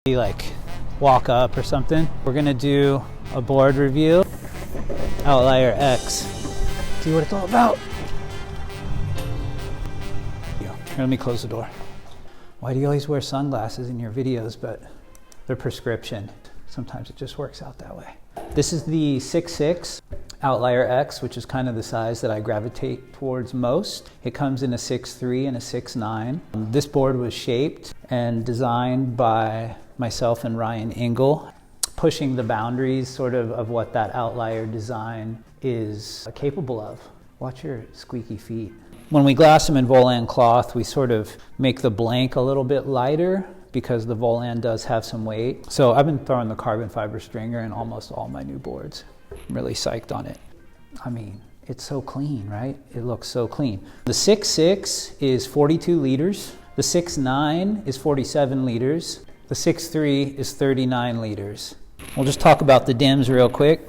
like walk up or something. We're gonna do a board review. OUTLIER X. See what it's all about. Here, let me close the door. Why do you always wear sunglasses in your videos, but they're prescription? Sometimes it just works out that way. This is the 6'6" OUTLIER X, which is kind of the size that I gravitate towards most. It comes in a 6'3" and a 6'9". This board was shaped and designed by myself and Ryan Engle, pushing the boundaries sort of what that OUTLIER design is capable of. Watch your squeaky feet. When we glass them in Volan cloth, we sort of make the blank a little bit lighter because the Volan does have some weight. So I've been throwing the carbon fiber stringer in almost all my new boards. I'm really psyched on it. I mean, it's so clean, right? It looks so clean. The 6'6" is 42 liters. The 6'9" is 47 liters. The 6'3" is 39 liters. We'll just talk about the dims real quick.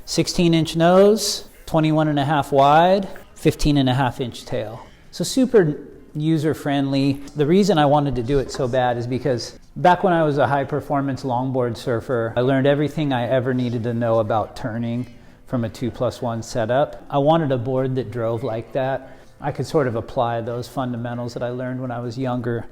16-inch nose, 21.5 wide, 15.5-inch tail. So super user-friendly. The reason I wanted to do it so bad is because back when I was a high-performance longboard surfer, I learned everything I ever needed to know about turning from a 2+1 setup. I wanted a board that drove like that. I could sort of apply those fundamentals that I learned when I was younger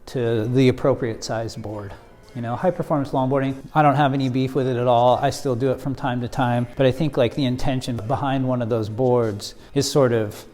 to the appropriate size board. You know, high performance longboarding, I don't have any beef with it at all. I still do it from time to time, but I think like the intention behind one of those boards is sort of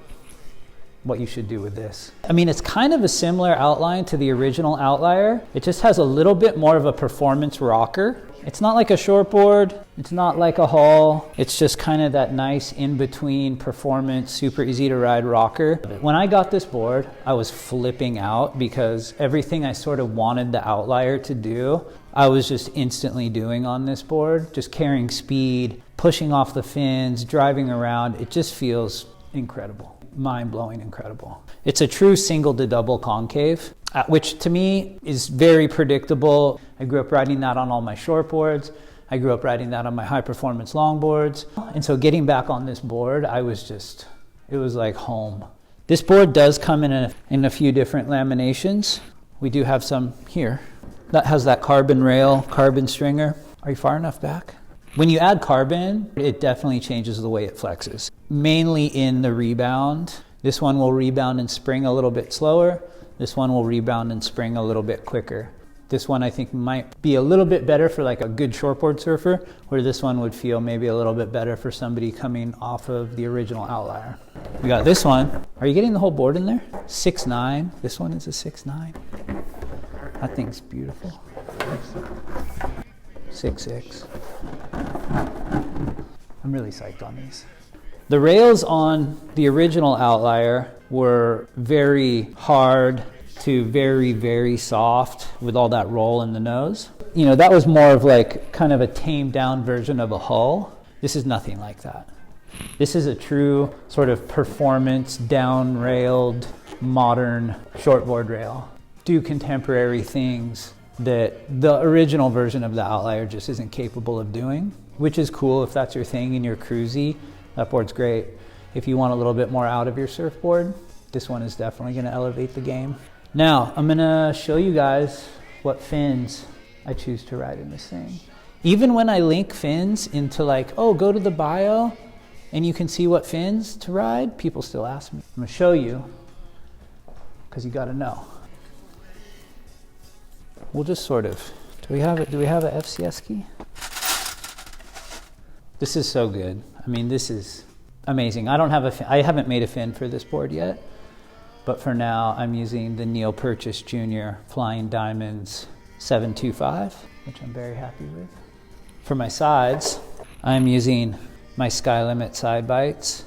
what you should do with this. I mean, it's kind of a similar outline to the original OUTLIER. It just has a little bit more of a performance rocker. It's not like a shortboard. It's not like a haul. It's just kind of that nice in-between performance, super easy to ride rocker. When I got this board, I was flipping out because everything I sort of wanted the OUTLIER to do, I was just instantly doing on this board. Just carrying speed, pushing off the fins, driving around. It just feels incredible. Mind-blowing incredible. It's a true single to double concave, which to me is very predictable. I grew up riding that on all my shortboards. I grew up riding that on my high performance longboards. And so getting back on this board, it was like home. This board does come in a few different laminations. We do have some here. That has that carbon rail, carbon stringer. Are you far enough back? When you add carbon, it definitely changes the way it flexes. Mainly in the rebound. This one will rebound and spring a little bit slower. This one will rebound and spring a little bit quicker. This one I think might be a little bit better for like a good shortboard surfer, where this one would feel maybe a little bit better for somebody coming off of the original OUTLIER. We got this one. Are you getting the whole board in there? 6'9". This one is a 6'9". That thing's beautiful. 6'6". I'm really psyched on these. The rails on the original OUTLIER were very hard to very, very soft with all that roll in the nose. You know, that was more of like kind of a tamed down version of a hull. This is nothing like that. This is a true sort of performance down-railed modern shortboard rail. Do contemporary things that the original version of the OUTLIER just isn't capable of doing, which is cool if that's your thing and you're cruisy. That board's great. If you want a little bit more out of your surfboard, this one is definitely gonna elevate the game. Now, I'm gonna show you guys what fins I choose to ride in this thing. Even when I link fins into like, oh, go to the bio and you can see what fins to ride, people still ask me. I'm gonna show you, because you gotta know. We'll just sort of, do we have a FCS key? This is so good. I mean, this is amazing. I haven't made a fin for this board yet, but for now I'm using the Neil Purchase Jr. Flying Diamonds 725, which I'm very happy with. For my sides, I'm using my Sky Limit side bites,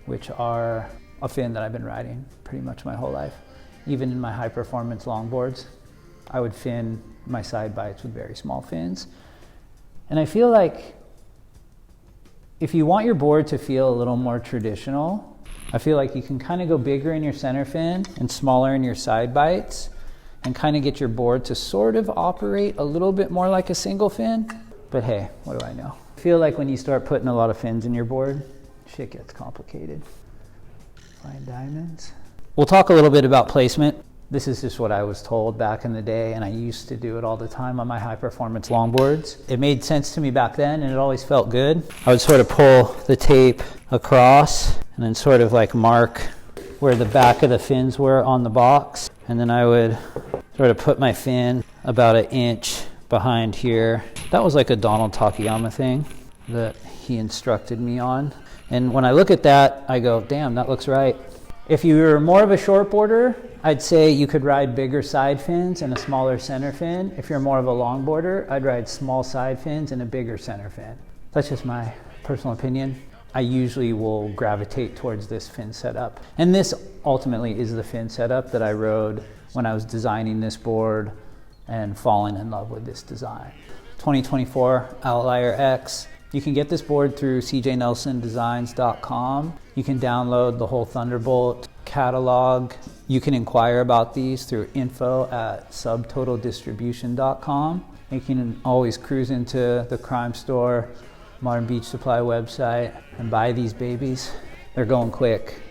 which are a fin that I've been riding pretty much my whole life. Even in my high performance longboards, I would fin my side bites with very small fins. And I feel like if you want your board to feel a little more traditional, I feel like you can kind of go bigger in your center fin and smaller in your side bites and kind of get your board to sort of operate a little bit more like a single fin. But hey, what do I know? I feel like when you start putting a lot of fins in your board, shit gets complicated. Flying Diamonds. We'll talk a little bit about placement. This is just what I was told back in the day, and I used to do it all the time on my high performance longboards. It made sense to me back then, and it always felt good. I would sort of pull the tape across and then sort of like mark where the back of the fins were on the box. And then I would sort of put my fin about an inch behind here. That was like a Donald Takayama thing that he instructed me on. And when I look at that, I go, damn, that looks right. If you were more of a shortboarder, I'd say you could ride bigger side fins and a smaller center fin. If you're more of a longboarder, I'd ride small side fins and a bigger center fin. That's just my personal opinion. I usually will gravitate towards this fin setup. And this ultimately is the fin setup that I rode when I was designing this board and falling in love with this design. 2024 OUTLIER X. You can get this board through cjnelsondesigns.com. You can download the whole Thunderbolt catalog. You can inquire about these through info@subtotaldistribution.com. You can always cruise into the Crime Store, Modern Beach Supply website and buy these babies. They're going quick.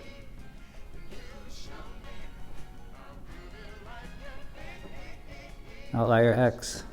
OUTLIER X.